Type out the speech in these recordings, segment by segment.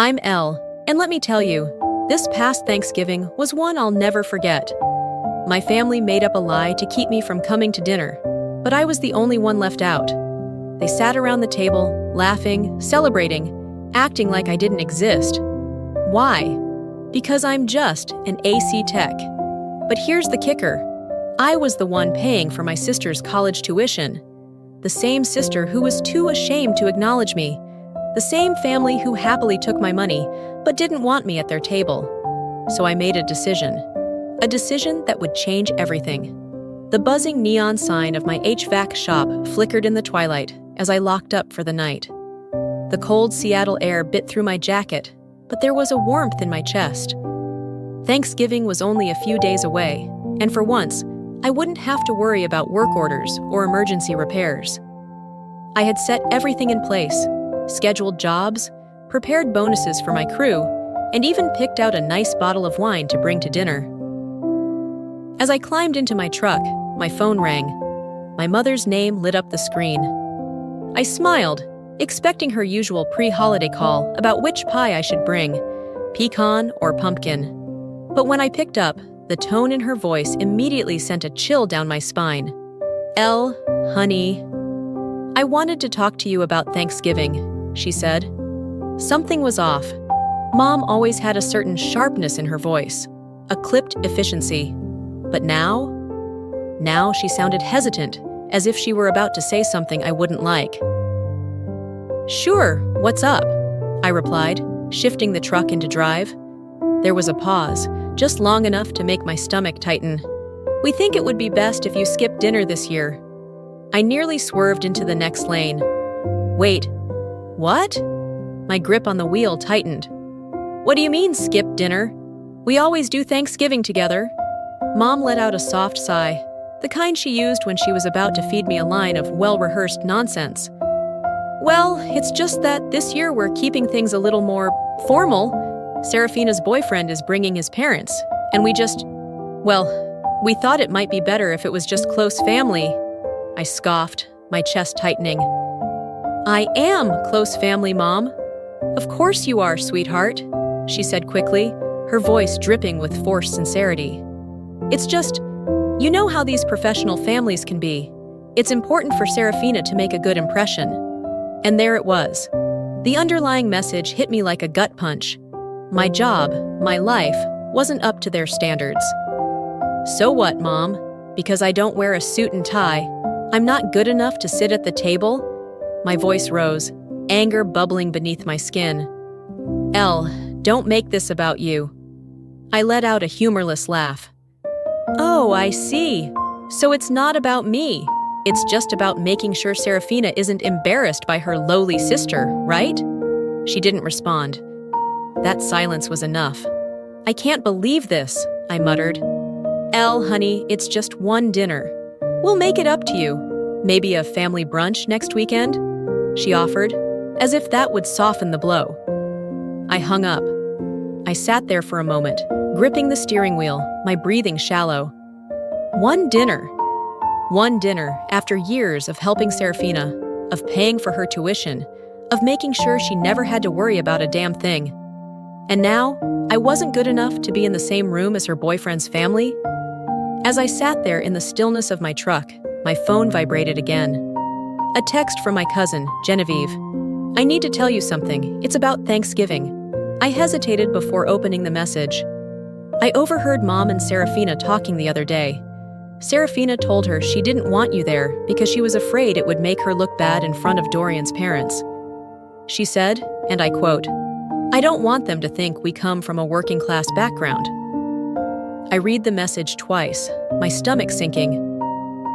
I'm Elle, and let me tell you, this past Thanksgiving was one I'll never forget. My family made up a lie to keep me from coming to dinner, but I was the only one left out. They sat around the table, laughing, celebrating, acting like I didn't exist. Why? Because I'm just an AC tech. But here's the kicker. I was the one paying for my sister's college tuition. The same sister who was too ashamed to acknowledge me. The same family who happily took my money, but didn't want me at their table. So I made a decision that would change everything. The buzzing neon sign of my HVAC shop flickered in the twilight as I locked up for the night. The cold Seattle air bit through my jacket, but there was a warmth in my chest. Thanksgiving was only a few days away, and for once, I wouldn't have to worry about work orders or emergency repairs. I had set everything in place, scheduled jobs, prepared bonuses for my crew, and even picked out a nice bottle of wine to bring to dinner. As I climbed into my truck, my phone rang. My mother's name lit up the screen. I smiled, expecting her usual pre-holiday call about which pie I should bring, pecan or pumpkin. But when I picked up, the tone in her voice immediately sent a chill down my spine. Elle, honey, I wanted to talk to you about Thanksgiving, she said. Something was off. Mom always had a certain sharpness in her voice, a clipped efficiency. But now she sounded hesitant, as if she were about to say something I wouldn't like. Sure, what's up? I replied, shifting the truck into drive. There was a pause, just long enough to make my stomach tighten. We think it would be best if you skip dinner this year. I nearly swerved into the next lane. Wait, what? My grip on the wheel tightened. What do you mean, skip dinner? We always do Thanksgiving together. Mom let out a soft sigh, the kind she used when she was about to feed me a line of well-rehearsed nonsense. Well, it's just that this year we're keeping things a little more formal. Serafina's boyfriend is bringing his parents, and we thought it might be better if it was just close family. I scoffed, my chest tightening. I am close family, Mom. Of course you are, sweetheart, she said quickly, her voice dripping with forced sincerity. It's just, you know how these professional families can be. It's important for Serafina to make a good impression. And there it was. The underlying message hit me like a gut punch. My job, my life, wasn't up to their standards. So what, Mom? Because I don't wear a suit and tie, I'm not good enough to sit at the table? My voice rose, anger bubbling beneath my skin. Elle, don't make this about you. I let out a humorless laugh. Oh, I see. So it's not about me. It's just about making sure Serafina isn't embarrassed by her lowly sister, right? She didn't respond. That silence was enough. I can't believe this, I muttered. Elle, honey, it's just one dinner. We'll make it up to you. Maybe a family brunch next weekend? She offered, as if that would soften the blow. I hung up. I sat there for a moment, gripping the steering wheel, my breathing shallow. One dinner after years of helping Serafina, of paying for her tuition, of making sure she never had to worry about a damn thing. And now, I wasn't good enough to be in the same room as her boyfriend's family? As I sat there in the stillness of my truck, my phone vibrated again. A text from my cousin, Genevieve. I need to tell you something. It's about Thanksgiving. I hesitated before opening the message. I overheard Mom and Serafina talking the other day. Serafina told her she didn't want you there because she was afraid it would make her look bad in front of Dorian's parents. She said, and I quote, I don't want them to think we come from a working-class background. I read the message twice, my stomach sinking.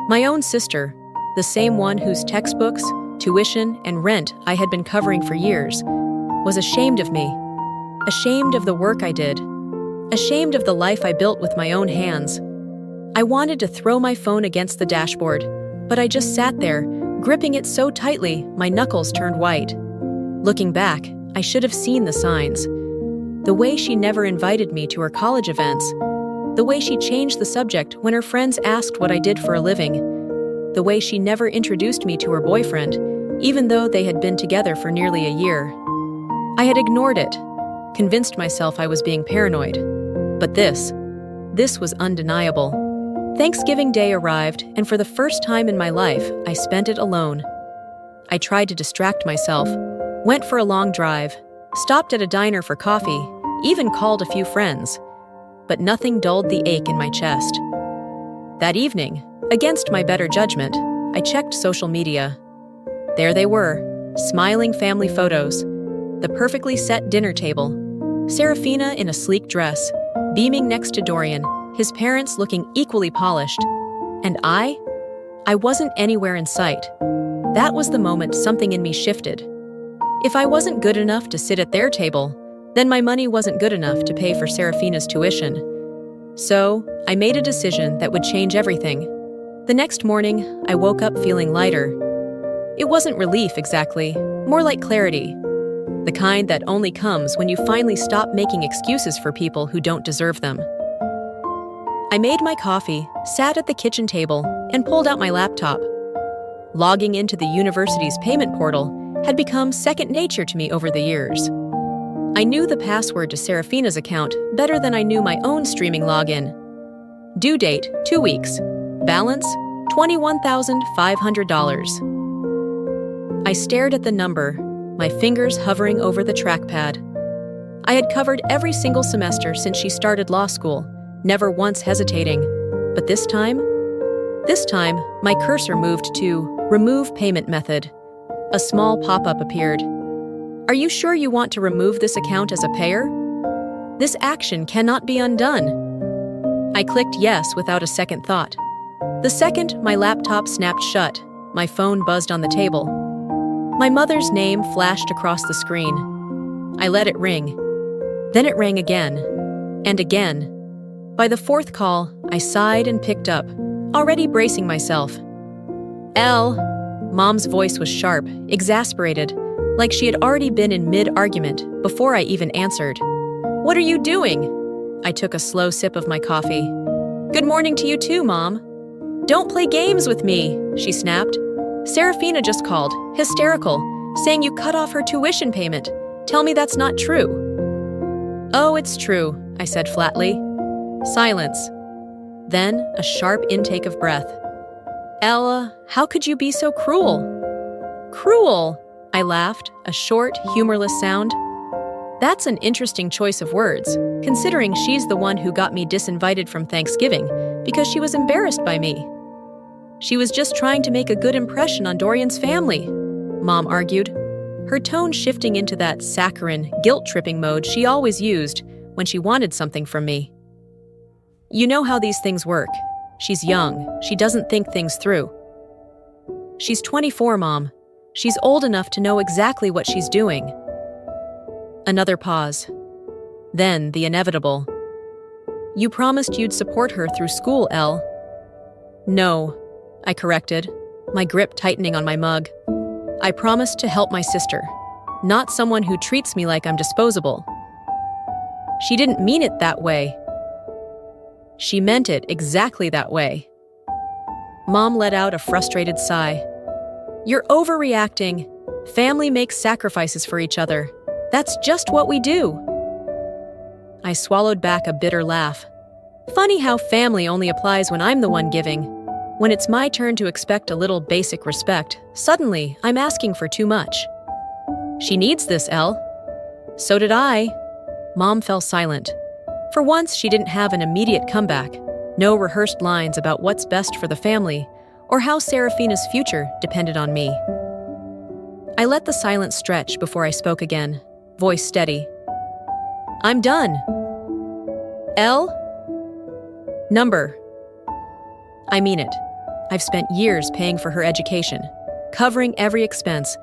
My own sister, the same one whose textbooks, tuition, and rent I had been covering for years, was ashamed of me, ashamed of the work I did, ashamed of the life I built with my own hands. I wanted to throw my phone against the dashboard, but I just sat there, gripping it so tightly my knuckles turned white. Looking back, I should have seen the signs. The way she never invited me to her college events, the way she changed the subject when her friends asked what I did for a living, the way she never introduced me to her boyfriend, even though they had been together for nearly a year. I had ignored it, convinced myself I was being paranoid. But this was undeniable. Thanksgiving Day arrived, and for the first time in my life, I spent it alone. I tried to distract myself, went for a long drive, stopped at a diner for coffee, even called a few friends. But nothing dulled the ache in my chest. That evening, against my better judgment, I checked social media. There they were, smiling family photos, the perfectly set dinner table, Serafina in a sleek dress, beaming next to Dorian, his parents looking equally polished. And I wasn't anywhere in sight. That was the moment something in me shifted. If I wasn't good enough to sit at their table, then my money wasn't good enough to pay for Serafina's tuition. So, I made a decision that would change everything. The next morning, I woke up feeling lighter. It wasn't relief exactly, more like clarity. The kind that only comes when you finally stop making excuses for people who don't deserve them. I made my coffee, sat at the kitchen table, and pulled out my laptop. Logging into the university's payment portal had become second nature to me over the years. I knew the password to Serafina's account better than I knew my own streaming login. Due date, 2 weeks. Balance, $21,500. I stared at the number, my fingers hovering over the trackpad. I had covered every single semester since she started law school, never once hesitating. But this time, my cursor moved to Remove Payment Method. A small pop-up appeared. Are you sure you want to remove this account as a payer? This action cannot be undone. I clicked yes without a second thought. The second my laptop snapped shut, my phone buzzed on the table. My mother's name flashed across the screen. I let it ring. Then it rang again, and again. By the fourth call, I sighed and picked up, already bracing myself. Elle, Mom's voice was sharp, exasperated, like she had already been in mid-argument before I even answered. What are you doing? I took a slow sip of my coffee. Good morning to you too, Mom. Don't play games with me, she snapped. Serafina just called, hysterical, saying you cut off her tuition payment. Tell me that's not true. Oh, it's true, I said flatly. Silence. Then a sharp intake of breath. Ella, how could you be so cruel? Cruel, I laughed, a short, humorless sound. That's an interesting choice of words, considering she's the one who got me disinvited from Thanksgiving because she was embarrassed by me. She was just trying to make a good impression on Dorian's family, Mom argued, her tone shifting into that saccharine, guilt-tripping mode she always used when she wanted something from me. You know how these things work. She's young. She doesn't think things through. She's 24, Mom. She's old enough to know exactly what she's doing. Another pause. Then the inevitable. You promised you'd support her through school, Elle. No, I corrected, my grip tightening on my mug. I promised to help my sister, not someone who treats me like I'm disposable. She didn't mean it that way. She meant it exactly that way. Mom let out a frustrated sigh. You're overreacting. Family makes sacrifices for each other. That's just what we do. I swallowed back a bitter laugh. Funny how family only applies when I'm the one giving. When it's my turn to expect a little basic respect, suddenly I'm asking for too much. She needs this, Elle. So did I. Mom fell silent. For once, she didn't have an immediate comeback. No rehearsed lines about what's best for the family or how Serafina's future depended on me. I let the silence stretch before I spoke again, voice steady. I'm done. Elle? Number. I mean it. I've spent years paying for her education, covering every expense,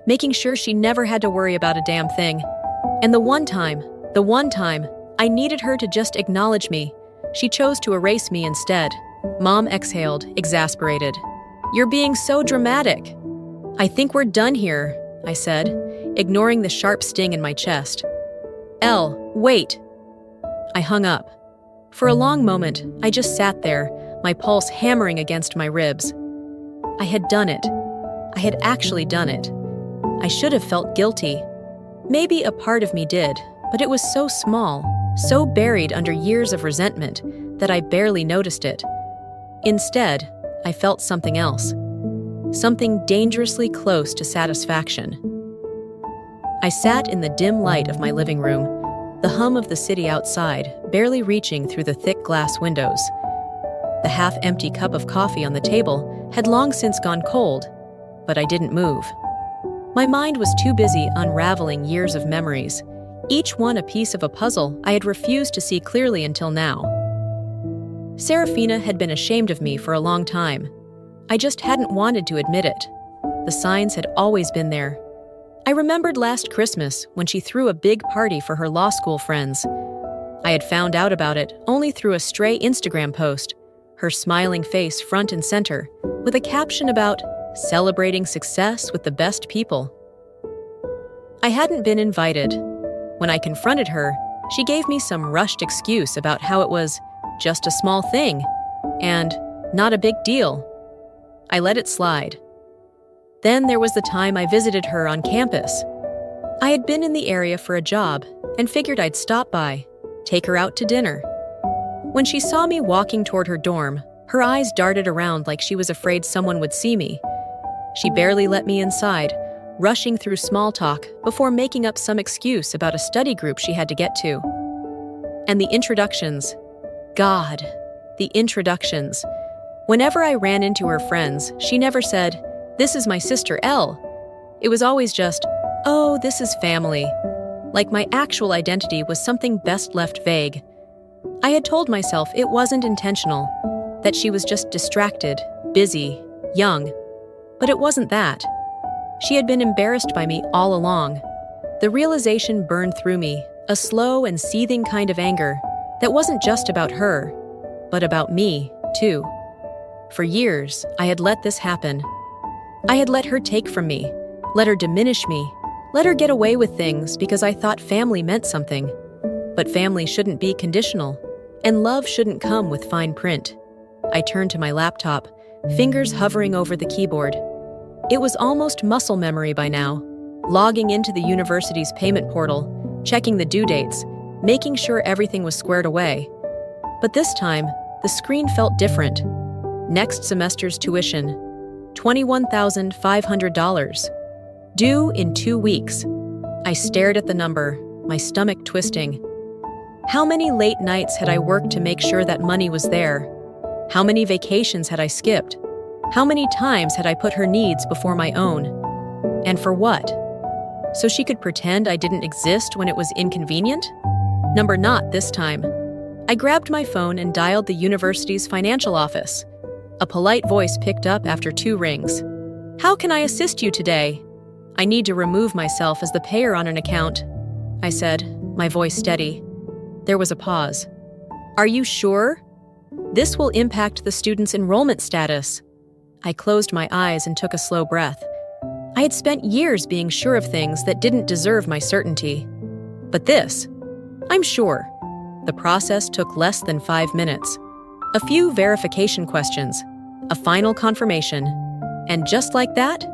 making sure she never had to worry about a damn thing. And the one time I needed her to just acknowledge me, she chose to erase me instead. Mom exhaled, exasperated. You're being so dramatic. I think we're done here, I said, ignoring the sharp sting in my chest. Elle, wait. I hung up. For a long moment, I just sat there, my pulse hammering against my ribs. I had done it. I had actually done it. I should have felt guilty. Maybe a part of me did, but it was so small, so buried under years of resentment, that I barely noticed it. Instead, I felt something else. Something dangerously close to satisfaction. I sat in the dim light of my living room, the hum of the city outside barely reaching through the thick glass windows. The half-empty cup of coffee on the table had long since gone cold, but I didn't move. My mind was too busy unraveling years of memories, each one a piece of a puzzle I had refused to see clearly until now. Serafina had been ashamed of me for a long time. I just hadn't wanted to admit it. The signs had always been there. I remembered last Christmas when she threw a big party for her law school friends. I had found out about it only through a stray Instagram post, her smiling face front and center, with a caption about celebrating success with the best people. I hadn't been invited. When I confronted her, she gave me some rushed excuse about how it was just a small thing and not a big deal. I let it slide. Then there was the time I visited her on campus. I had been in the area for a job and figured I'd stop by, take her out to dinner. When she saw me walking toward her dorm, her eyes darted around like she was afraid someone would see me. She barely let me inside, rushing through small talk before making up some excuse about a study group she had to get to. And the introductions. God, the introductions. Whenever I ran into her friends, she never said, "This is my sister Elle." It was always just, "Oh, this is family." Like my actual identity was something best left vague. I had told myself it wasn't intentional, that she was just distracted, busy, young. But it wasn't that. She had been embarrassed by me all along. The realization burned through me, a slow and seething kind of anger that wasn't just about her, but about me, too. For years, I had let this happen. I had let her take from me, let her diminish me, let her get away with things because I thought family meant something. But family shouldn't be conditional, and love shouldn't come with fine print. I turned to my laptop, fingers hovering over the keyboard. It was almost muscle memory by now, logging into the university's payment portal, checking the due dates, making sure everything was squared away. But this time, the screen felt different. Next semester's tuition, $21,500. Due in 2 weeks. I stared at the number, my stomach twisting. How many late nights had I worked to make sure that money was there? How many vacations had I skipped? How many times had I put her needs before my own? And for what? So she could pretend I didn't exist when it was inconvenient? Number not this time. I grabbed my phone and dialed the university's financial office. A polite voice picked up after 2 rings. "How can I assist you today? I need to remove myself as the payer on an account," I said, my voice steady. There was a pause. "Are you sure? This will impact the student's enrollment status." I closed my eyes and took a slow breath. I had spent years being sure of things that didn't deserve my certainty. But this, I'm sure. The process took less than 5 minutes. A few verification questions, a final confirmation, and just like that,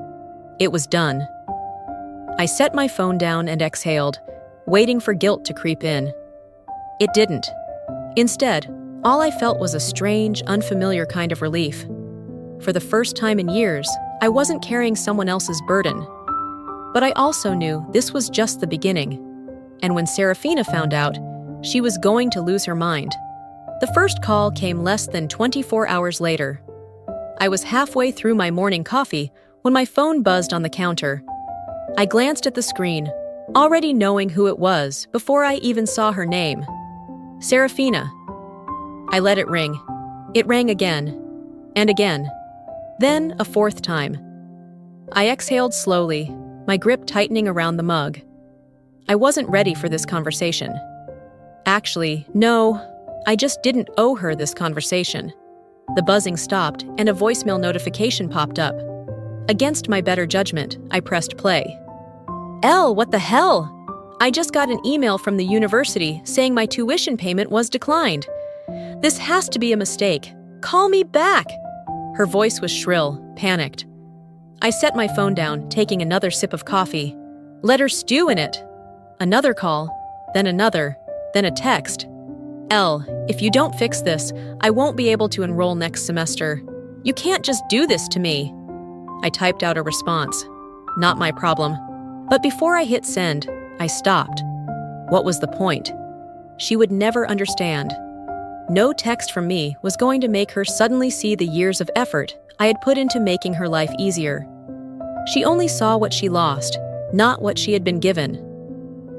it was done. I set my phone down and exhaled, waiting for guilt to creep in. It didn't. Instead, all I felt was a strange, unfamiliar kind of relief. For the first time in years, I wasn't carrying someone else's burden. But I also knew this was just the beginning. And when Serafina found out, she was going to lose her mind. The first call came less than 24 hours later. I was halfway through my morning coffee when my phone buzzed on the counter. I glanced at the screen, already knowing who it was before I even saw her name. Serafina. I let it ring. It rang again, and again, then a 4th time. I exhaled slowly, my grip tightening around the mug. I wasn't ready for this conversation. Actually, no, I just didn't owe her this conversation. The buzzing stopped and a voicemail notification popped up. Against my better judgment, I pressed play. Elle, what the hell? I just got an email from the university saying my tuition payment was declined. This has to be a mistake. Call me back. Her voice was shrill, panicked. I set my phone down, taking another sip of coffee. Let her stew in it. Another call. then another, then a text. "Elle, if you don't fix this, I won't be able to enroll next semester. You can't just do this to me." I typed out a response. Not my problem. But before I hit send, I stopped. What was the point? She would never understand. No text from me was going to make her suddenly see the years of effort I had put into making her life easier. She only saw what she lost, not what she had been given.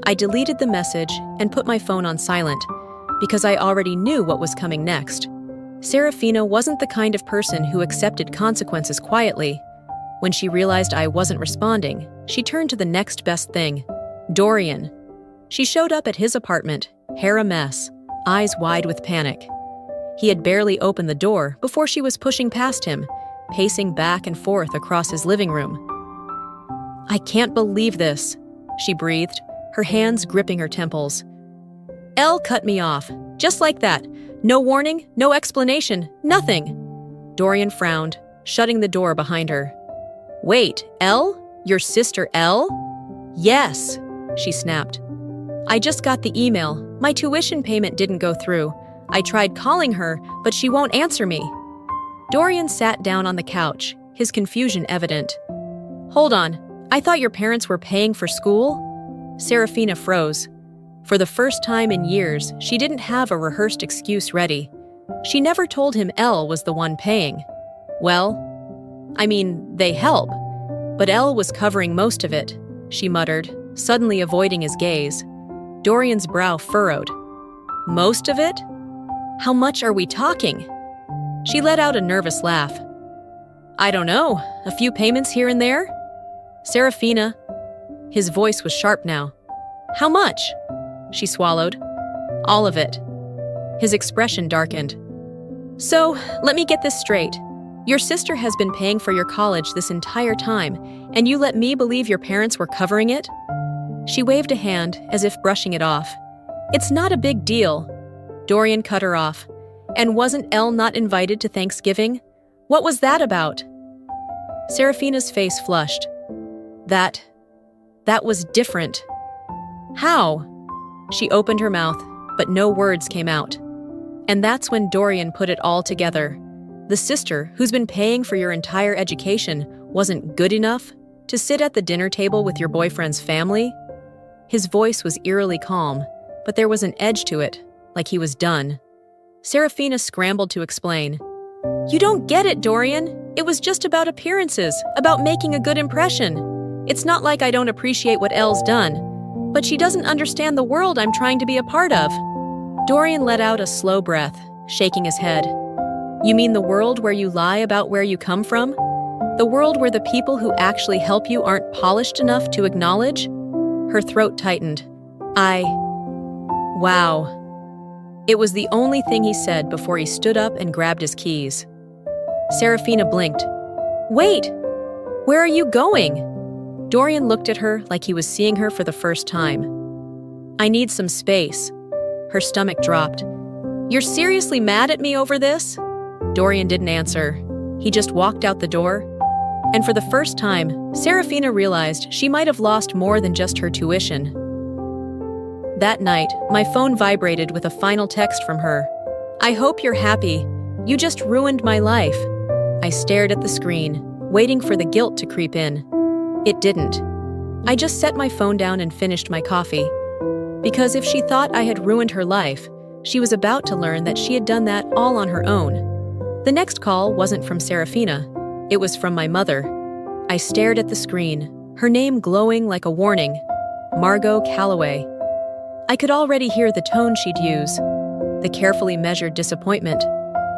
I deleted the message and put my phone on silent, because I already knew what was coming next. Serafina wasn't the kind of person who accepted consequences quietly. When she realized I wasn't responding, she turned to the next best thing, Dorian. She showed up at his apartment, hair a mess, eyes wide with panic. He had barely opened the door before she was pushing past him, pacing back and forth across his living room. "I can't believe this," she breathed, her hands gripping her temples. "Elle cut me off, just like that. No warning, no explanation, nothing." Dorian frowned, shutting the door behind her. "Wait, Elle? Your sister Elle?" "Yes," she snapped. "I just got the email. My tuition payment didn't go through. I tried calling her, but she won't answer me." Dorian sat down on the couch, his confusion evident. "Hold on, I thought your parents were paying for school?" Serafina froze. For the first time in years, she didn't have a rehearsed excuse ready. She never told him Elle was the one paying. "Well, I mean, they help. But Elle was covering most of it," she muttered, suddenly avoiding his gaze. Dorian's brow furrowed. "Most of it? How much are we talking?" She let out a nervous laugh. "I don't know, a few payments here and there?" "Serafina." His voice was sharp now. "How much?" She swallowed. "All of it." His expression darkened. "So, let me get this straight. Your sister has been paying for your college this entire time, and you let me believe your parents were covering it?" She waved a hand as if brushing it off. "It's not a big deal." Dorian cut her off. "And wasn't Elle not invited to Thanksgiving? What was that about?" Serafina's face flushed. That was different." "How?" She opened her mouth, but no words came out. And that's when Dorian put it all together. The sister who's been paying for your entire education wasn't good enough to sit at the dinner table with your boyfriend's family? His voice was eerily calm, but there was an edge to it, like he was done. Serafina scrambled to explain. "You don't get it, Dorian. It was just about appearances, about making a good impression. It's not like I don't appreciate what Elle's done, but she doesn't understand the world I'm trying to be a part of." Dorian let out a slow breath, shaking his head. "You mean the world where you lie about where you come from? The world where the people who actually help you aren't polished enough to acknowledge?" Her throat tightened. Wow. It was the only thing he said before he stood up and grabbed his keys. Serafina blinked. "Wait! Where are you going?" Dorian looked at her like he was seeing her for the first time. "I need some space." Her stomach dropped. "You're seriously mad at me over this?" Dorian didn't answer. He just walked out the door. And for the first time, Serafina realized she might have lost more than just her tuition. That night, my phone vibrated with a final text from her. "I hope you're happy. You just ruined my life." I stared at the screen, waiting for the guilt to creep in. It didn't. I just set my phone down and finished my coffee. Because if she thought I had ruined her life, she was about to learn that she had done that all on her own. The next call wasn't from Serafina. It was from my mother. I stared at the screen, her name glowing like a warning. Margot Calloway. I could already hear the tone she'd use. The carefully measured disappointment.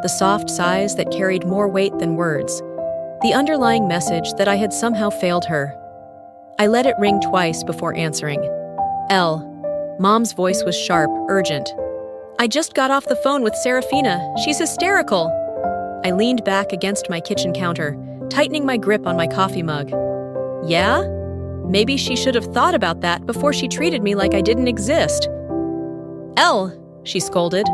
The soft sighs that carried more weight than words. The underlying message that I had somehow failed her. I let it ring twice before answering. Elle. Mom's voice was sharp, urgent. "I just got off the phone with Serafina. She's hysterical." I leaned back against my kitchen counter, tightening my grip on my coffee mug. "Yeah? Maybe she should have thought about that before she treated me like I didn't exist." "Elle," she scolded,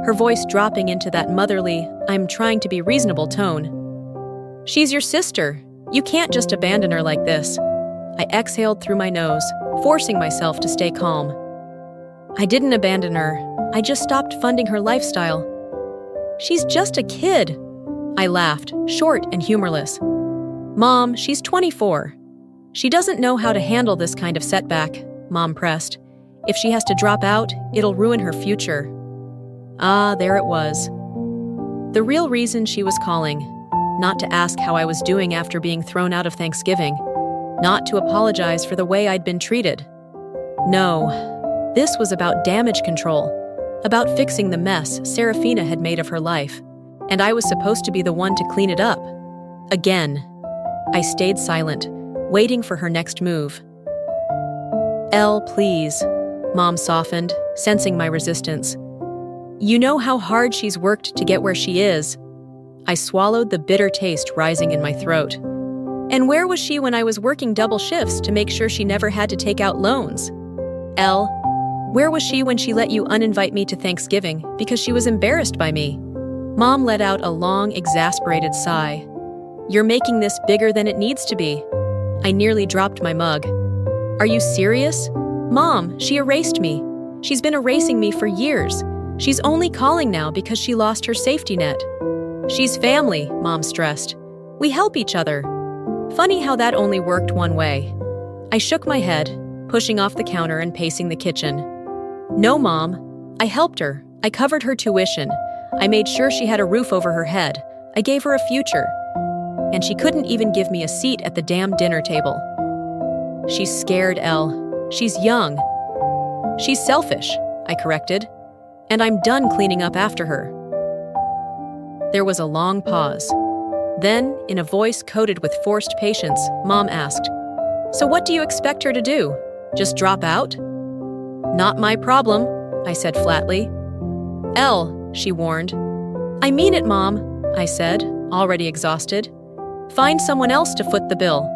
her voice dropping into that motherly, I'm trying to be reasonable tone. "She's your sister. You can't just abandon her like this." I exhaled through my nose, forcing myself to stay calm. I didn't abandon her. I just stopped funding her lifestyle. She's just a kid. I laughed, short and humorless. Mom, she's 24. She doesn't know how to handle this kind of setback, Mom pressed. If she has to drop out, it'll ruin her future. Ah, there it was. The real reason she was calling. Not to ask how I was doing after being thrown out of Thanksgiving. Not to apologize for the way I'd been treated. No, this was about damage control. About fixing the mess Serafina had made of her life. And I was supposed to be the one to clean it up. Again. I stayed silent, waiting for her next move. Elle, please, Mom softened, sensing my resistance. You know how hard she's worked to get where she is. I swallowed the bitter taste rising in my throat. And where was she when I was working double shifts to make sure she never had to take out loans? Elle, where was she when she let you uninvite me to Thanksgiving because she was embarrassed by me? Mom let out a long, exasperated sigh. You're making this bigger than it needs to be. I nearly dropped my mug. Are you serious? Mom, she erased me. She's been erasing me for years. She's only calling now because she lost her safety net. She's family, Mom stressed. We help each other. Funny how that only worked one way. I shook my head, pushing off the counter and pacing the kitchen. No, Mom. I helped her. I covered her tuition. I made sure she had a roof over her head. I gave her a future. And she couldn't even give me a seat at the damn dinner table. She's scared, Elle. She's young. She's selfish, I corrected. And I'm done cleaning up after her. There was a long pause. Then, in a voice coated with forced patience, Mom asked, So what do you expect her to do? Just drop out? Not my problem, I said flatly. Elle, she warned. I mean it, Mom, I said, already exhausted. Find someone else to foot the bill.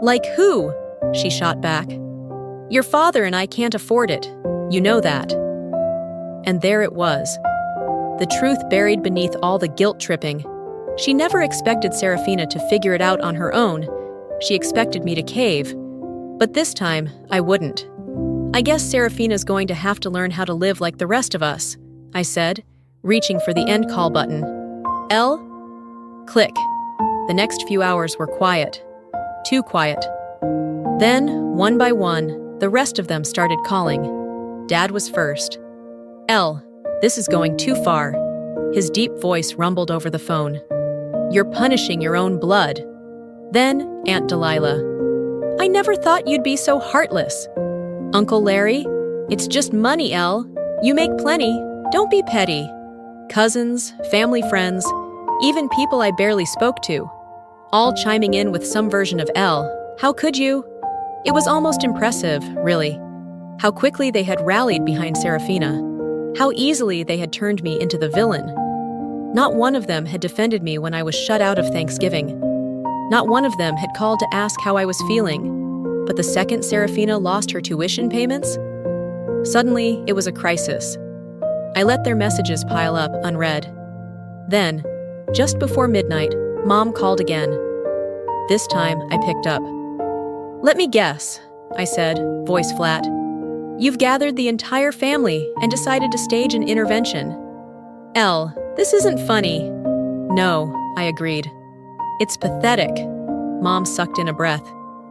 Like who? She shot back. Your father and I can't afford it. You know that. And there it was. The truth buried beneath all the guilt-tripping. She never expected Serafina to figure it out on her own. She expected me to cave. But this time, I wouldn't. I guess Serafina's going to have to learn how to live like the rest of us, I said, reaching for the end call button. Elle? Click. The next few hours were quiet. Too quiet. Then, one by one, the rest of them started calling. Dad was first. Elle, this is going too far. His deep voice rumbled over the phone. You're punishing your own blood. Then, Aunt Delilah. I never thought you'd be so heartless. Uncle Larry, it's just money, Elle. You make plenty. Don't be petty. Cousins, family friends, even people I barely spoke to. All chiming in with some version of Elle. How could you? It was almost impressive, really. How quickly they had rallied behind Serafina. How easily they had turned me into the villain. Not one of them had defended me when I was shut out of Thanksgiving. Not one of them had called to ask how I was feeling. But the second Serafina lost her tuition payments, suddenly it was a crisis. I let their messages pile up unread. Then, just before midnight, Mom called again. This time, I picked up. Let me guess, I said, voice flat. You've gathered the entire family and decided to stage an intervention. Elle, this isn't funny. No, I agreed. It's pathetic. Mom sucked in a breath.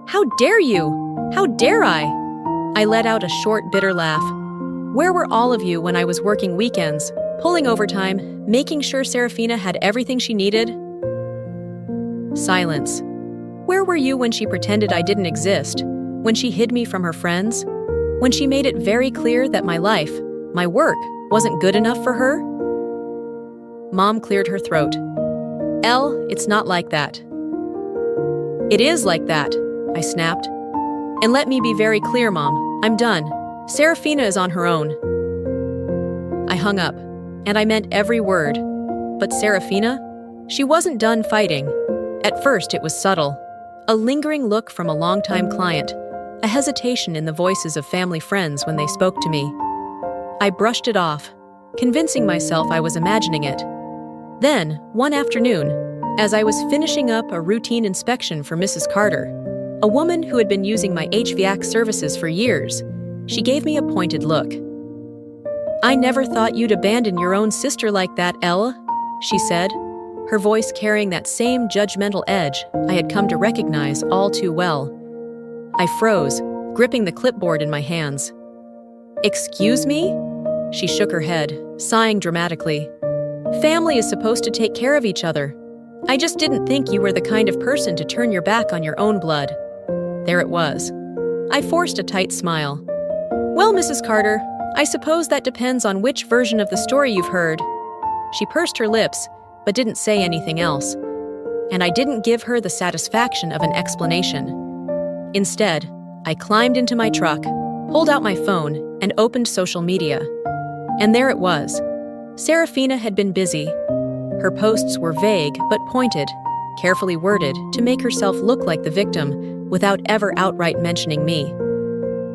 How dare you? How dare I? I let out a short, bitter laugh. Where were all of you when I was working weekends, pulling overtime, making sure Serafina had everything she needed? Silence. Where were you when she pretended I didn't exist? When she hid me from her friends? When she made it very clear that my life, my work, wasn't good enough for her? Mom cleared her throat. Elle, it's not like that. It is like that, I snapped. And let me be very clear, Mom. I'm done. Serafina is on her own. I hung up, and I meant every word. But Serafina? She wasn't done fighting. At first, it was subtle. A lingering look from a longtime client. A hesitation in the voices of family friends when they spoke to me. I brushed it off, convincing myself I was imagining it. Then, one afternoon, as I was finishing up a routine inspection for Mrs. Carter, a woman who had been using my HVAC services for years, she gave me a pointed look. "I never thought you'd abandon your own sister like that, Elle," she said, her voice carrying that same judgmental edge I had come to recognize all too well. I froze, gripping the clipboard in my hands. "Excuse me?" She shook her head, sighing dramatically. "Family is supposed to take care of each other. I just didn't think you were the kind of person to turn your back on your own blood." There it was. I forced a tight smile. "Well, Mrs. Carter, I suppose that depends on which version of the story you've heard." She pursed her lips, but didn't say anything else. And I didn't give her the satisfaction of an explanation. Instead, I climbed into my truck, pulled out my phone, and opened social media. And there it was. Serafina had been busy. Her posts were vague but pointed, carefully worded to make herself look like the victim without ever outright mentioning me.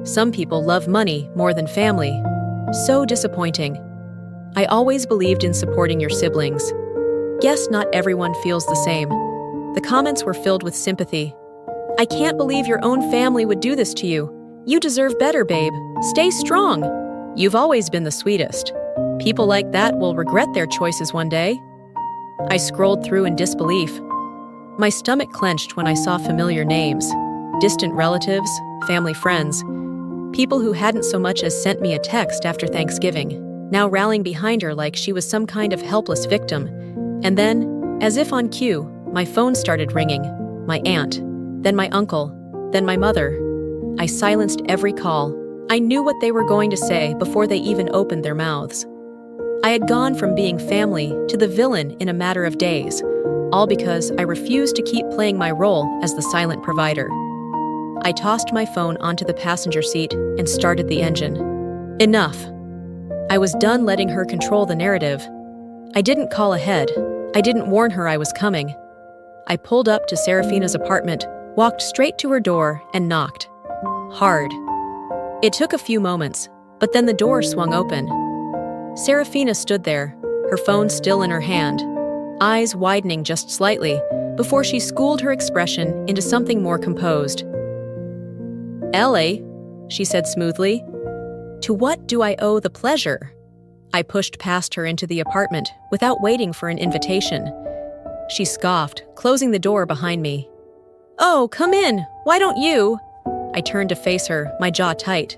Some people love money more than family. So disappointing. I always believed in supporting your siblings. Guess not everyone feels the same. The comments were filled with sympathy. "I can't believe your own family would do this to you. You deserve better, babe. Stay strong. You've always been the sweetest. People like that will regret their choices one day." I scrolled through in disbelief. My stomach clenched when I saw familiar names. Distant relatives, family friends, people who hadn't so much as sent me a text after Thanksgiving, now rallying behind her like she was some kind of helpless victim. And then, as if on cue, my phone started ringing. My aunt, then my uncle, then my mother. I silenced every call. I knew what they were going to say before they even opened their mouths. I had gone from being family to the villain in a matter of days, all because I refused to keep playing my role as the silent provider. I tossed my phone onto the passenger seat and started the engine. Enough. I was done letting her control the narrative. I didn't call ahead. I didn't warn her I was coming. I pulled up to Serafina's apartment, walked straight to her door, and knocked. Hard. It took a few moments, but then the door swung open. Serafina stood there, her phone still in her hand, eyes widening just slightly before she schooled her expression into something more composed. "Ellie," she said smoothly, "to what do I owe the pleasure?" I pushed past her into the apartment without waiting for an invitation. She scoffed, closing the door behind me. "Oh, come in. Why don't you?" I turned to face her, my jaw tight.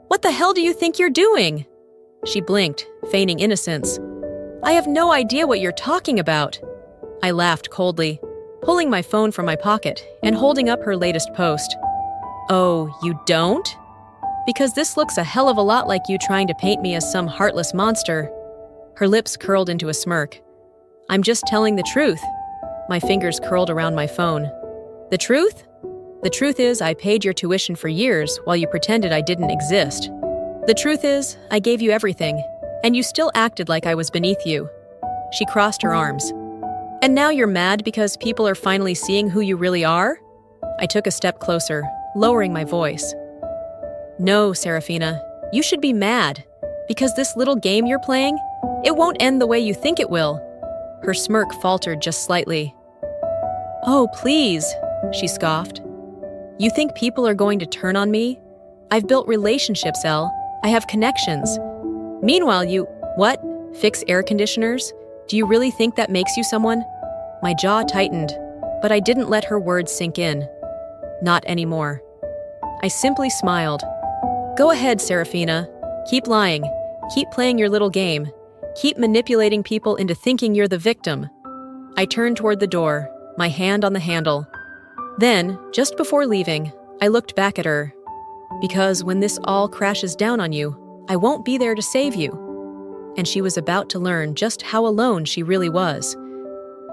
"What the hell do you think you're doing?" She blinked, feigning innocence. "I have no idea what you're talking about." I laughed coldly, pulling my phone from my pocket and holding up her latest post. "Oh, you don't? Because this looks a hell of a lot like you trying to paint me as some heartless monster." Her lips curled into a smirk. "I'm just telling the truth." My fingers curled around my phone. "The truth? The truth is I paid your tuition for years while you pretended I didn't exist. The truth is I gave you everything, and you still acted like I was beneath you." She crossed her arms. "And now you're mad because people are finally seeing who you really are?" I took a step closer, lowering my voice. "No, Serafina, you should be mad, because this little game you're playing, it won't end the way you think it will." Her smirk faltered just slightly. "Oh, please," she scoffed. "You think people are going to turn on me? I've built relationships, Elle. I have connections. Meanwhile, what? Fix air conditioners? Do you really think that makes you someone?" My jaw tightened, but I didn't let her words sink in. Not anymore. I simply smiled. "Go ahead, Serafina. Keep lying. Keep playing your little game. Keep manipulating people into thinking you're the victim." I turned toward the door, my hand on the handle. Then, just before leaving, I looked back at her. "Because when this all crashes down on you, I won't be there to save you." And she was about to learn just how alone she really was.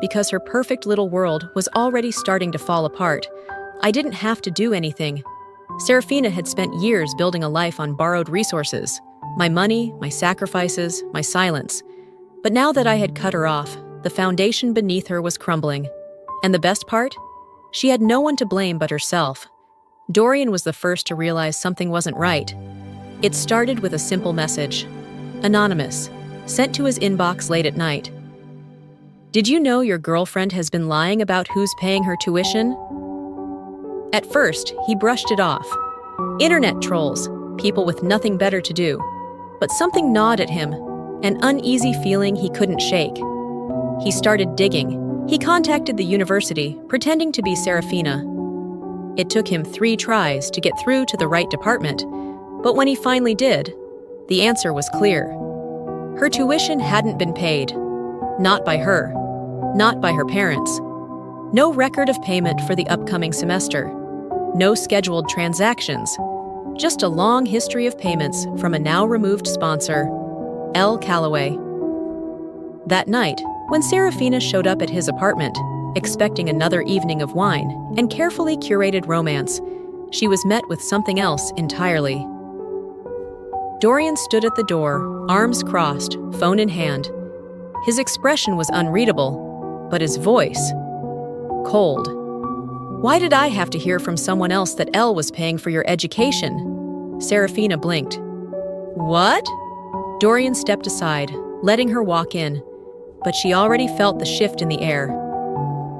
Because her perfect little world was already starting to fall apart. I didn't have to do anything. Serafina had spent years building a life on borrowed resources. My money, my sacrifices, my silence. But now that I had cut her off, the foundation beneath her was crumbling. And the best part? She had no one to blame but herself. Dorian was the first to realize something wasn't right. It started with a simple message. Anonymous, sent to his inbox late at night. "Did you know your girlfriend has been lying about who's paying her tuition?" At first, he brushed it off. Internet trolls, people with nothing better to do. but something gnawed at him, an uneasy feeling he couldn't shake. He started digging. He contacted the university, pretending to be Serafina. It took him 3 tries to get through to the right department, but when he finally did, the answer was clear. Her tuition hadn't been paid. Not by her. Not by her parents. No record of payment for the upcoming semester. No scheduled transactions. Just a long history of payments from a now-removed sponsor, L. Calloway. That night, when Serafina showed up at his apartment, expecting another evening of wine and carefully curated romance, she was met with something else entirely. Dorian stood at the door, arms crossed, phone in hand. His expression was unreadable, but his voice, cold. "Why did I have to hear from someone else that Elle was paying for your education?" Serafina blinked. "What?" Dorian stepped aside, letting her walk in, but she already felt the shift in the air.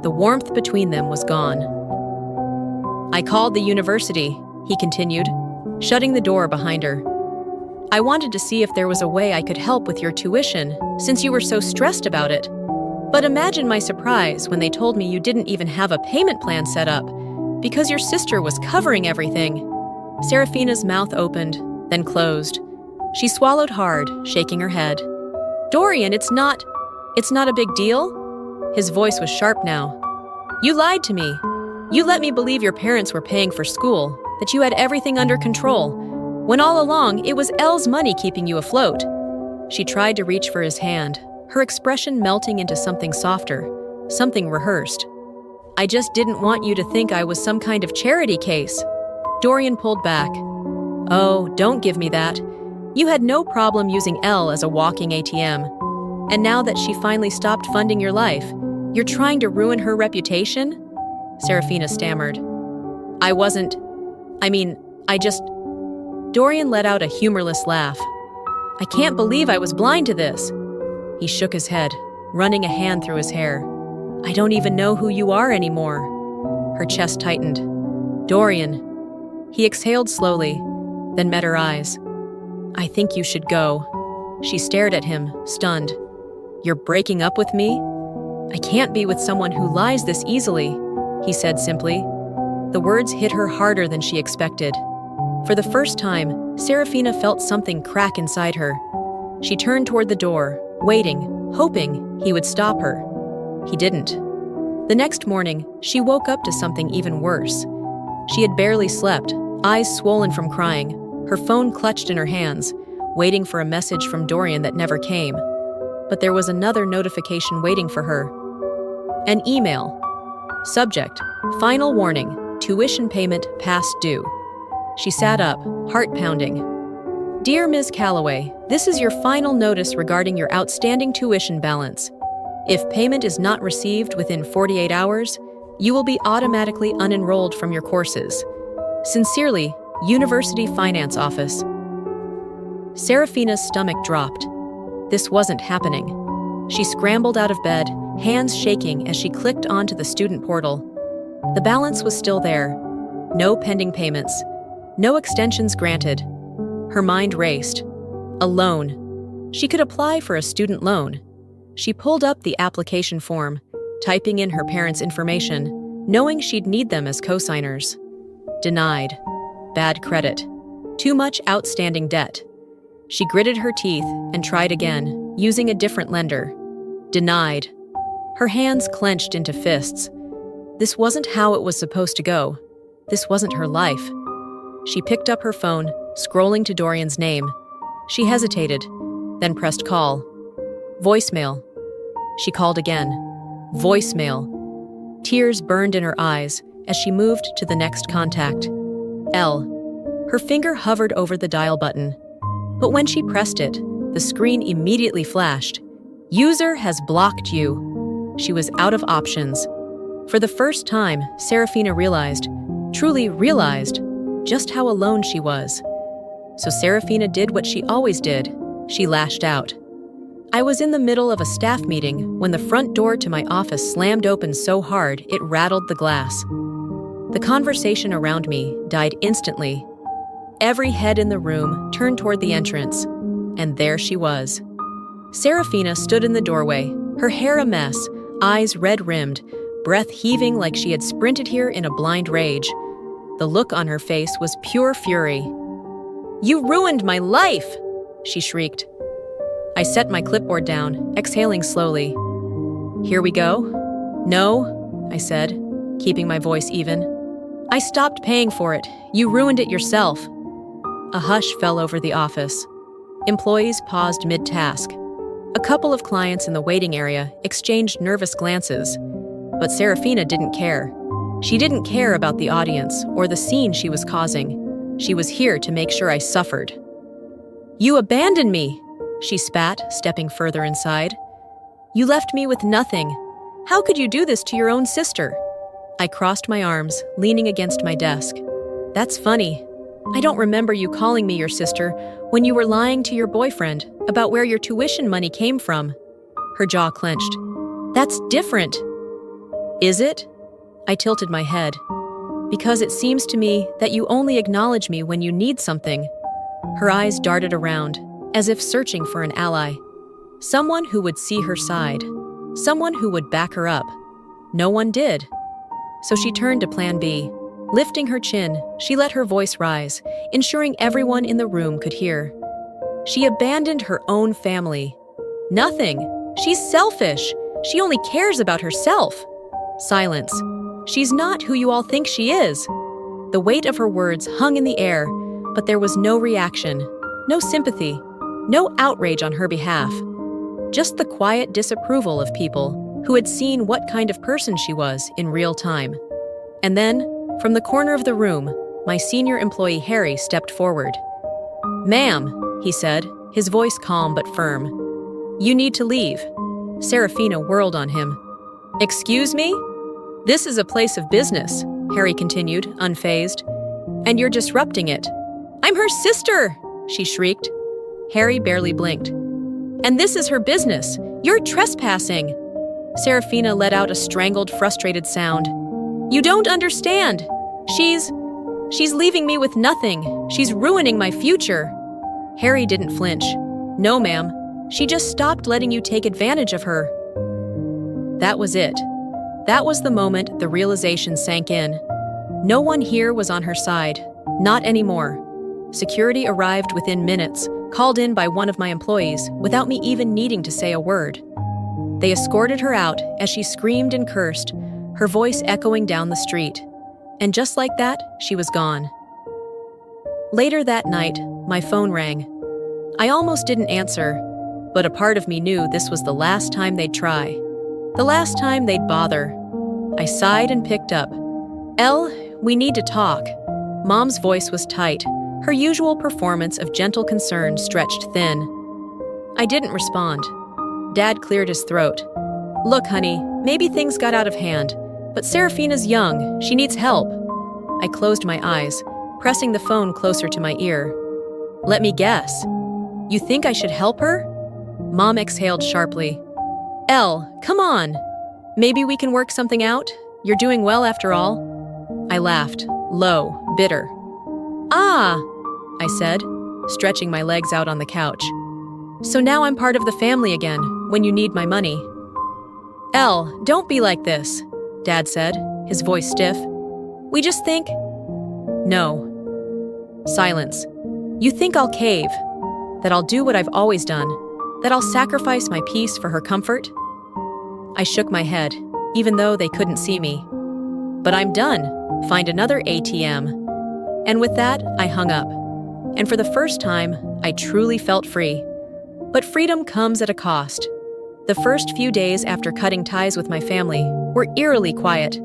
The warmth between them was gone. "I called the university," he continued, shutting the door behind her. "I wanted to see if there was a way I could help with your tuition, since you were so stressed about it. But imagine my surprise when they told me you didn't even have a payment plan set up, because your sister was covering everything." Serafina's mouth opened, then closed. She swallowed hard, shaking her head. "Dorian, it's not a big deal?" His voice was sharp now. "You lied to me. You let me believe your parents were paying for school, that you had everything under control, when all along it was Elle's money keeping you afloat." She tried to reach for his hand, her expression melting into something softer, something rehearsed. "I just didn't want you to think I was some kind of charity case." Dorian pulled back. "Oh, don't give me that. You had no problem using Elle as a walking ATM. And now that she finally stopped funding your life, you're trying to ruin her reputation?" Serafina stammered. I just... Dorian let out a humorless laugh. "I can't believe I was blind to this." He shook his head, running a hand through his hair. "I don't even know who you are anymore." Her chest tightened. "Dorian." He exhaled slowly, then met her eyes. "I think you should go." She stared at him, stunned. "You're breaking up with me?" "I can't be with someone who lies this easily," he said simply. The words hit her harder than she expected. For the first time, Serafina felt something crack inside her. She turned toward the door, waiting, hoping he would stop her. He didn't. The next morning, she woke up to something even worse. She had barely slept, eyes swollen from crying, her phone clutched in her hands, waiting for a message from Dorian that never came. But there was another notification waiting for her. An email. Subject: Final warning, tuition payment past due. She sat up, heart pounding. "Dear Ms. Calloway, this is your final notice regarding your outstanding tuition balance. If payment is not received within 48 hours, you will be automatically unenrolled from your courses. Sincerely, University Finance Office." Serafina's stomach dropped. This wasn't happening. She scrambled out of bed, hands shaking as she clicked onto the student portal. The balance was still there. No pending payments. No extensions granted. Her mind raced. A loan. She could apply for a student loan. She pulled up the application form, typing in her parents' information, knowing she'd need them as co-signers. Denied. Bad credit. Too much outstanding debt. She gritted her teeth and tried again, using a different lender. Denied. Her hands clenched into fists. This wasn't how it was supposed to go. This wasn't her life. She picked up her phone, scrolling to Dorian's name. She hesitated, then pressed call. Voicemail. She called again. Voicemail. Tears burned in her eyes as she moved to the next contact. L. Her finger hovered over the dial button. But when she pressed it, the screen immediately flashed. User has blocked you. She was out of options. For the first time, Serafina realized, truly realized, just how alone she was. So Serafina did what she always did. She lashed out. I was in the middle of a staff meeting when the front door to my office slammed open so hard it rattled the glass. The conversation around me died instantly. Every head in the room turned toward the entrance. and there she was. Serafina stood in the doorway, her hair a mess, eyes red-rimmed, breath heaving like she had sprinted here in a blind rage. The look on her face was pure fury. "You ruined my life!" she shrieked. I set my clipboard down, exhaling slowly. "Here we go?" "No," I said, keeping my voice even. "I stopped paying for it. You ruined it yourself." A hush fell over the office. Employees paused mid-task. A couple of clients in the waiting area exchanged nervous glances. But Serafina didn't care. She didn't care about the audience or the scene she was causing. She was here to make sure I suffered. "You abandoned me," she spat, stepping further inside. "You left me with nothing. How could you do this to your own sister?" I crossed my arms, leaning against my desk. "That's funny. I don't remember you calling me your sister when you were lying to your boyfriend about where your tuition money came from." Her jaw clenched. "That's different." "Is it?" I tilted my head. "Because it seems to me that you only acknowledge me when you need something." Her eyes darted around, as if searching for an ally. Someone who would see her side. Someone who would back her up. No one did. So she turned to Plan B. Lifting her chin, she let her voice rise, ensuring everyone in the room could hear. "She abandoned her own family. Nothing. She's selfish. She only cares about herself." Silence. "She's not who you all think she is." The weight of her words hung in the air, but there was no reaction, no sympathy, no outrage on her behalf. Just the quiet disapproval of people who had seen what kind of person she was in real time. And then, from the corner of the room, my senior employee Harry stepped forward. "Ma'am," he said, his voice calm but firm. "You need to leave." Serafina whirled on him. "Excuse me? This is a place of business," Harry continued, unfazed. "And you're disrupting it." "I'm her sister!" she shrieked. Harry barely blinked. "And this is her business. You're trespassing." Serafina let out a strangled, frustrated sound. "You don't understand. She's leaving me with nothing. She's ruining my future." Harry didn't flinch. "No, ma'am. She just stopped letting you take advantage of her." That was it. That was the moment the realization sank in. No one here was on her side. Not anymore. Security arrived within minutes, called in by one of my employees, without me even needing to say a word. They escorted her out as she screamed and cursed, her voice echoing down the street. And just like that, she was gone. Later that night, my phone rang. I almost didn't answer, but a part of me knew this was the last time they'd try. The last time they'd bother. I sighed and picked up. "Elle, we need to talk." Mom's voice was tight, her usual performance of gentle concern stretched thin. I didn't respond. Dad cleared his throat. "Look, honey, maybe things got out of hand, but Serafina's young. She needs help." I closed my eyes, pressing the phone closer to my ear. "Let me guess. You think I should help her?" Mom exhaled sharply. "Elle, come on. Maybe we can work something out? You're doing well after all." I laughed, low, bitter. "Ah," I said, stretching my legs out on the couch. "So now I'm part of the family again, when you need my money." "Elle, don't be like this," Dad said, his voice stiff. "We just think—" "No." Silence. "You think I'll cave? That I'll do what I've always done? That I'll sacrifice my peace for her comfort?" I shook my head, even though they couldn't see me. "But I'm done. Find another ATM." And with that, I hung up. And for the first time, I truly felt free. But freedom comes at a cost. The first few days after cutting ties with my family were eerily quiet.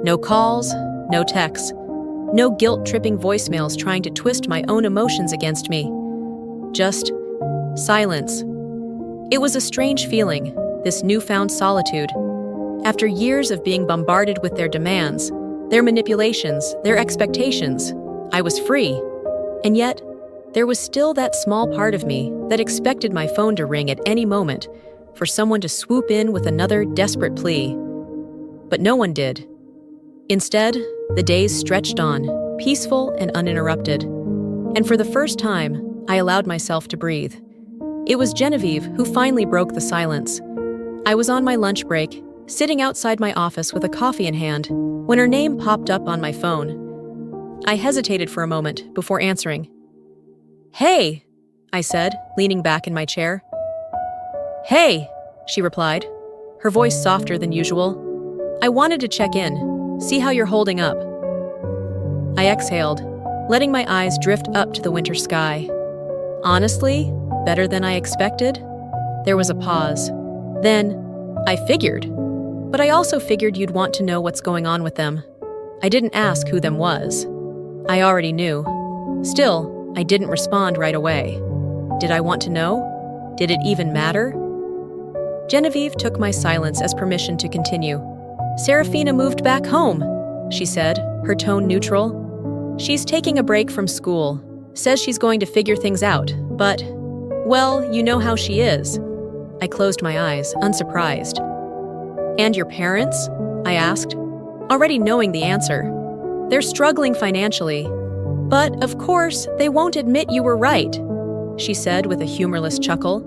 No calls, no texts, no guilt-tripping voicemails trying to twist my own emotions against me. Just silence. It was a strange feeling, this newfound solitude. After years of being bombarded with their demands, their manipulations, their expectations, I was free. And yet, there was still that small part of me that expected my phone to ring at any moment, for someone to swoop in with another desperate plea. But no one did. Instead, the days stretched on, peaceful and uninterrupted. And for the first time, I allowed myself to breathe. It was Genevieve who finally broke the silence. I was on my lunch break, sitting outside my office with a coffee in hand, when her name popped up on my phone. I hesitated for a moment before answering. "Hey," I said, leaning back in my chair. "Hey," she replied, her voice softer than usual. "I wanted to check in, see how you're holding up." I exhaled, letting my eyes drift up to the winter sky. "Honestly, better than I expected." There was a pause. Then, "I figured. But I also figured you'd want to know what's going on with them." I didn't ask who them was. I already knew. Still, I didn't respond right away. Did I want to know? Did it even matter? Genevieve took my silence as permission to continue. "Serafina moved back home," she said, her tone neutral. "She's taking a break from school. Says she's going to figure things out, but, well, you know how she is." I closed my eyes, unsurprised. "And your parents?" I asked, already knowing the answer. "They're struggling financially. But, of course, they won't admit you were right," she said with a humorless chuckle.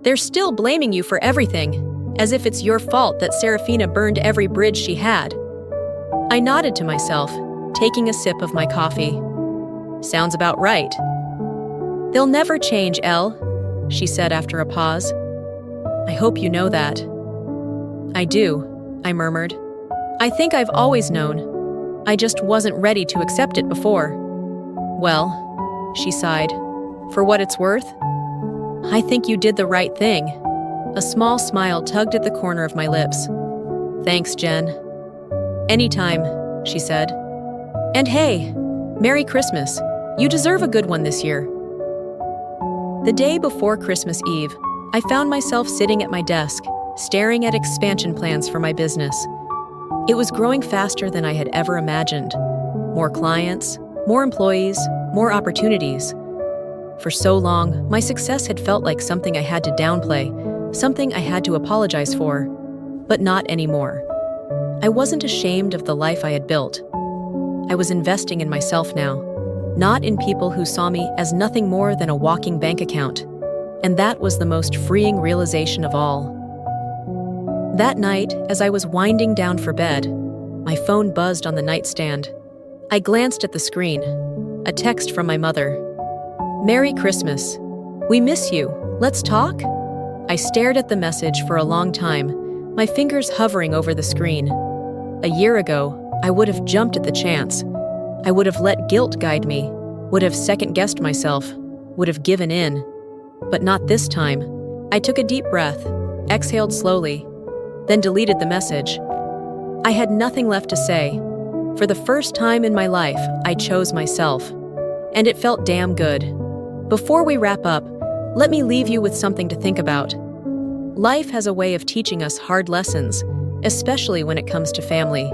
"They're still blaming you for everything, as if it's your fault that Serafina burned every bridge she had." I nodded to myself, taking a sip of my coffee. "Sounds about right." "They'll never change, Elle," she said after a pause. "I hope you know that." "I do," I murmured. "I think I've always known. I just wasn't ready to accept it before." "Well," she sighed, "for what it's worth, I think you did the right thing." A small smile tugged at the corner of my lips. "Thanks, Jen." "Anytime," she said. "And hey, Merry Christmas. You deserve a good one this year." The day before Christmas Eve, I found myself sitting at my desk, staring at expansion plans for my business. It was growing faster than I had ever imagined. More clients, more employees, more opportunities. For so long, my success had felt like something I had to downplay, something I had to apologize for. But not anymore. I wasn't ashamed of the life I had built. I was investing in myself now, not in people who saw me as nothing more than a walking bank account. And that was the most freeing realization of all. That night, as I was winding down for bed, my phone buzzed on the nightstand. I glanced at the screen. A text from my mother. "Merry Christmas. We miss you. Let's talk?" I stared at the message for a long time, my fingers hovering over the screen. A year ago, I would have jumped at the chance. I would have let guilt guide me, would have second-guessed myself, would have given in. But not this time. I took a deep breath, exhaled slowly, then deleted the message. I had nothing left to say. For the first time in my life, I chose myself. And it felt damn good. Before we wrap up, let me leave you with something to think about. Life has a way of teaching us hard lessons, especially when it comes to family.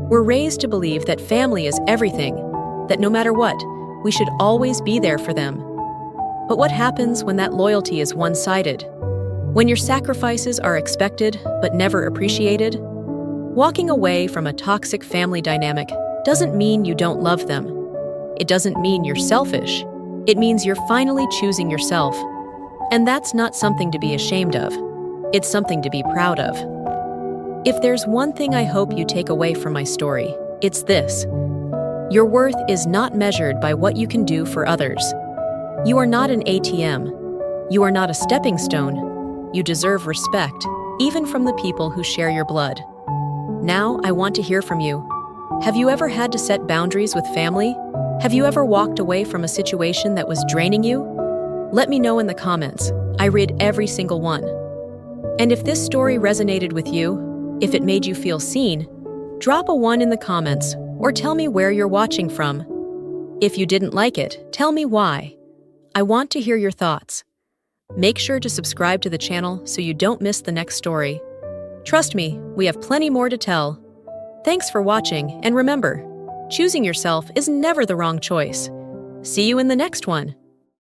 We're raised to believe that family is everything, that no matter what, we should always be there for them. But what happens when that loyalty is one-sided? When your sacrifices are expected but never appreciated? Walking away from a toxic family dynamic doesn't mean you don't love them. It doesn't mean you're selfish. It means you're finally choosing yourself. And that's not something to be ashamed of. It's something to be proud of. If there's one thing I hope you take away from my story, it's this. Your worth is not measured by what you can do for others. You are not an ATM. You are not a stepping stone. You deserve respect, even from the people who share your blood. Now, I want to hear from you. Have you ever had to set boundaries with family? Have you ever walked away from a situation that was draining you? Let me know in the comments. I read every single one. And if this story resonated with you, if it made you feel seen, drop a 1 in the comments or tell me where you're watching from. If you didn't like it, tell me why. I want to hear your thoughts. Make sure to subscribe to the channel so you don't miss the next story. Trust me, we have plenty more to tell. Thanks for watching, and remember, choosing yourself is never the wrong choice. See you in the next one.